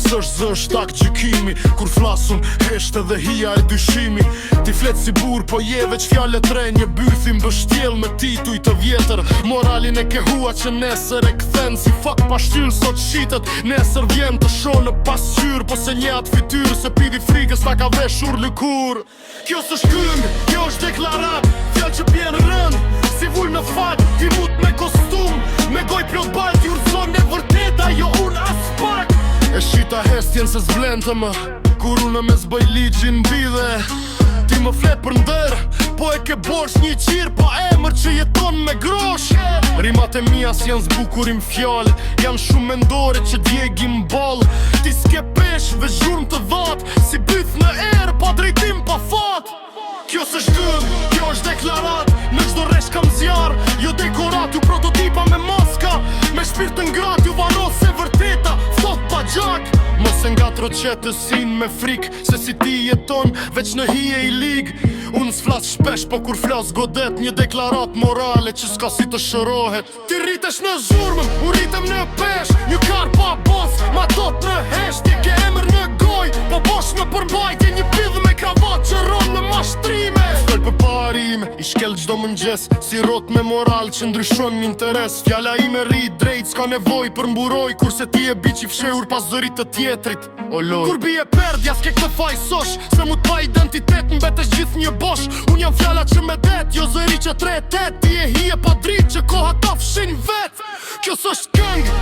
s'është zë shtak gjykimi. Kur flasun heshte dhe hija e dyshimi. Ti flet si bur po je veç fjallet re. Një bythim bështjel me tituj të vjetër. Moralin e ke hua që nesër e kthen. Si fak pa shtyl sot shitet. Nesër vjen të shonë pasqyr. Po se njat fytyr se pidi frikës ta ka veshur lëkur. Kjo s'është këngë, kjo është deklarat. Fjall që pjen rënd, si vull në fat. Ti mut me kostum, me goj plot balt. Ti urzon e vërteta, jo unë as pak. E shita hestjen se s'blente më. Kur unë me zbëj ligjin bide. Ti më flet për ndër, po e ke bosh një qirë. Po emër që jeton me grosh. Rimat e mia s'jan zbukurim fjall. Janë shumë mendore që djegim ball. Ti s'ke pesh dhe zhurm të dhat. Si byth në erë, pa drejtim pa fat. Kjo s'është këngë, kjo është deklarat. Në çdo rresh kam zjarr. Jo dekorat, ju prototipa me maska. Me shpirt të ngrat, ju varos se vërteta. Thot pa gjak. Mos e ngatro qetësin me frik. Se si ti jeton, veç në hije i lig. Unë s'flas shpesh, po kur flas godet. Një deklarat morale që s'ka si të shërohet. Ti rritesh në zhurmëm, u rritem në pesh. Një kar pa bos, ma tot në hesht. Ti ke emër në goj, po bosh në përmbajtje. Një pidh me kravat që ron në mashtrime. S'fel për parime, i shkel gjdo mëngjes. Si rot me moral që ndryshon një interes. Fjalla ime rrit drejt, s'ka nevoj për mburoj. Kurse ti e biq i fshehur pas zërit të tjetrit. O loj, kur bie perdja s'ke këtë fajsosh. Se mu t'pa identitet mbetesh gjithë një bosh. Unë jam fjalla që me det, jo zëri që tretet. Ti e hije pa drit që koha ta fshin vet. Kjo s'është këngë,